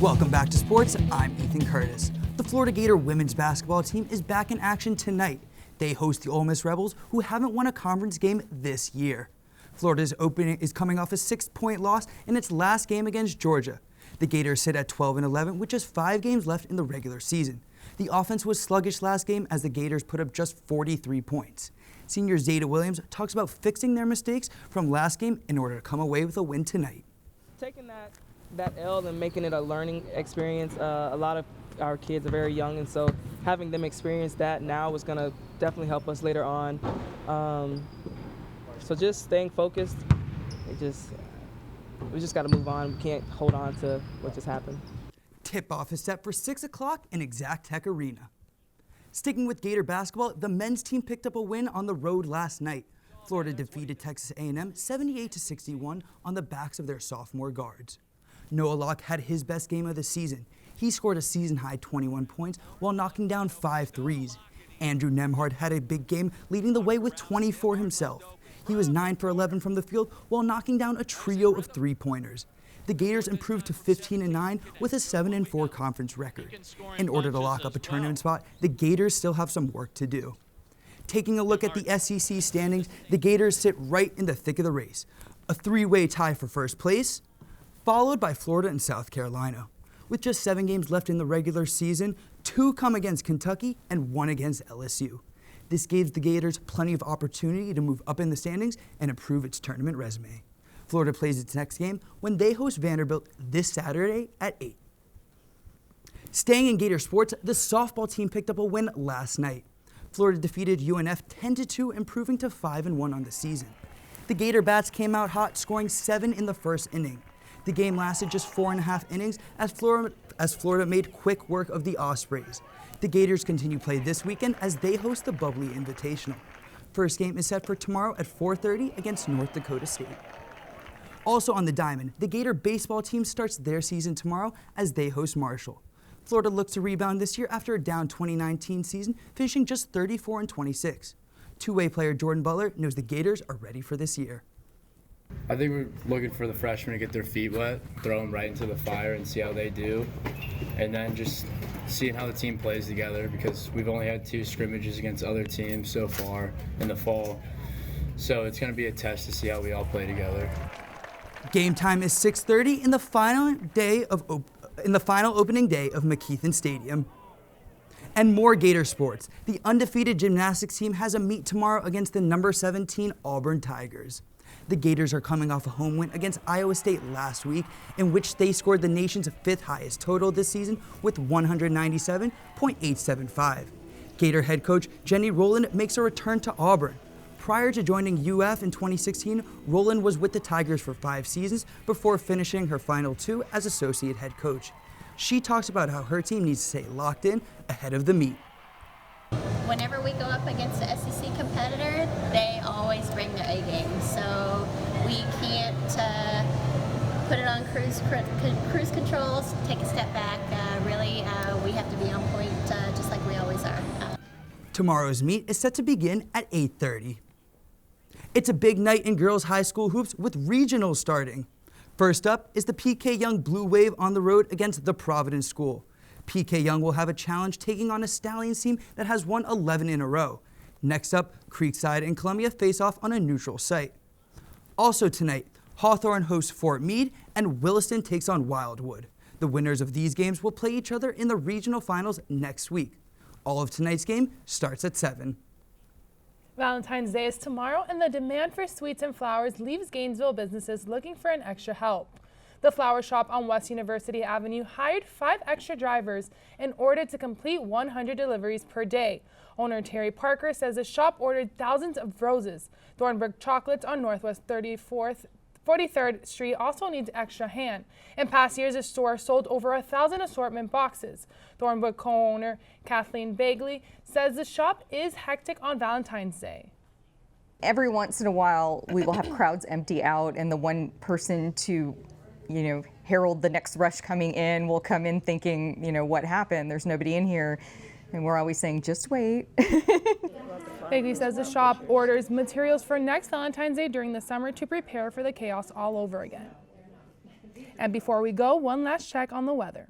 Welcome back to sports. I'm Ethan Curtis. The Florida Gator women's basketball team is back in action tonight. They host the Ole Miss Rebels, who haven't won a conference game this year. Florida's opening is coming off a 6-point loss in its last game against Georgia. The Gators sit at 12-11 with just 5 games left in the regular season. The offense was sluggish last game as the Gators put up just 43 points. Senior Zeta Williams talks about fixing their mistakes from last game in order to come away with a win tonight. Taking that L and making it a learning experience. A lot of our kids are very young, and so having them experience that now is going to definitely help us later on. So just staying focused. We just got to move on. We can't hold on to what just happened. Tip-off is set for 6 o'clock in Exact Tech Arena. Sticking with Gator basketball, the men's team picked up a win on the road last night. Florida defeated Texas A&M 78-61 on the backs of their sophomore guards. Noah Locke had his best game of the season. He scored a season-high 21 points while knocking down 5 threes. Andrew Nemhard had a big game, leading the way with 24 himself. He was 9 for 11 from the field while knocking down a trio of three-pointers. The Gators improved to 15-9 with a 7-4 conference record. In order to lock up a tournament spot, the Gators still have some work to do. Taking a look at the SEC standings, the Gators sit right in the thick of the race. A 3-way tie for first place, followed by Florida and South Carolina. With just 7 games left in the regular season, 2 come against Kentucky and 1 against LSU. This gives the Gators plenty of opportunity to move up in the standings and improve its tournament resume. Florida plays its next game when they host Vanderbilt this Saturday at 8. Staying in Gator sports, the softball team picked up a win last night. Florida defeated UNF 10-2, improving to 5-1 on the season. The Gator bats came out hot, scoring 7 in the first inning. The game lasted just 4.5 innings as Florida made quick work of the Ospreys. The Gators continue play this weekend as they host the Bubbly Invitational. First game is set for tomorrow at 4:30 against North Dakota State. Also on the diamond, the Gator baseball team starts their season tomorrow as they host Marshall. Florida looks to rebound this year after a down 2019 season, finishing just 34-26. Two-way player Jordan Butler knows the Gators are ready for this year. I think we're looking for the freshmen to get their feet wet, throw them right into the fire and see how they do, and then just seeing how the team plays together because we've only had 2 scrimmages against other teams so far in the fall. So it's going to be a test to see how we all play together. Game time is 6:30 in the final opening day of McKeithen Stadium. And more Gator sports. The undefeated gymnastics team has a meet tomorrow against the number 17 Auburn Tigers. The Gators are coming off a home win against Iowa State last week, in which they scored the nation's 5th highest total this season with 197.875. Gator head coach Jenny Rowland makes a return to Auburn. Prior to joining UF in 2016, Rowland was with the Tigers for 5 seasons before finishing her final 2 as associate head coach. She talks about how her team needs to stay locked in ahead of the meet. Whenever we go up against an SEC competitor, they always bring their A game. So we can't put it on cruise controls, take a step back. We have to be on point just like we always are. Tomorrow's meet is set to begin at 8:30. It's a big night in girls' high school hoops with regionals starting. First up is the PK Young Blue Wave on the road against the Providence School. PK Young will have a challenge taking on a Stallions team that has won 11 in a row. Next up, Creekside and Columbia face off on a neutral site. Also tonight, Hawthorne hosts Fort Meade and Williston takes on Wildwood. The winners of these games will play each other in the regional finals next week. All of tonight's game starts at 7. Valentine's Day is tomorrow, and the demand for sweets and flowers leaves Gainesville businesses looking for an extra help. The flower shop on West University Avenue hired 5 extra drivers in order to complete 100 deliveries per day. Owner Terry Parker says the shop ordered thousands of roses. Thornburg Chocolates on Northwest 43rd Street also needs extra hand. In past years, the store sold over 1,000 assortment boxes. Thornburg co-owner Kathleen Bagley says the shop is hectic on Valentine's Day. Every once in a while, we will have crowds empty out, and the one person to, herald the next rush coming in will come in thinking, what happened? There's nobody in here. And we're always saying, just wait. Bagley says the shop orders materials for next Valentine's Day during the summer to prepare for the chaos all over again. And before we go, one last check on the weather.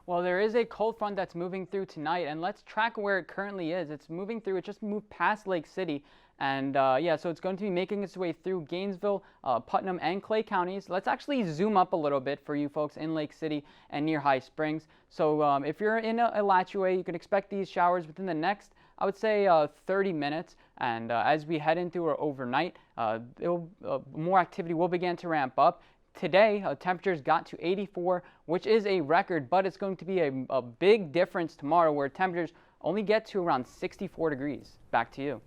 Well, there is a cold front that's moving through tonight, and let's track where it currently is. It's moving through. It just moved past Lake City, and yeah, so it's going to be making its way through Gainesville, Putnam, and Clay counties. Let's actually zoom up a little bit for you folks in Lake City and near High Springs. So if you're in Alachua, you can expect these showers within the next, I would say, 30 minutes. And as we head into our overnight, more activity will begin to ramp up. Today, temperatures got to 84, which is a record, but it's going to be a big difference tomorrow where temperatures only get to around 64 degrees. Back to you.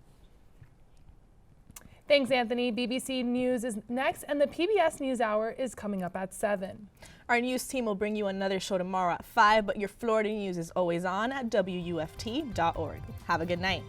Thanks, Anthony. BBC News is next, and the PBS NewsHour is coming up at 7. Our news team will bring you another show tomorrow at 5, but your Florida news is always on at WUFT.org. Have a good night.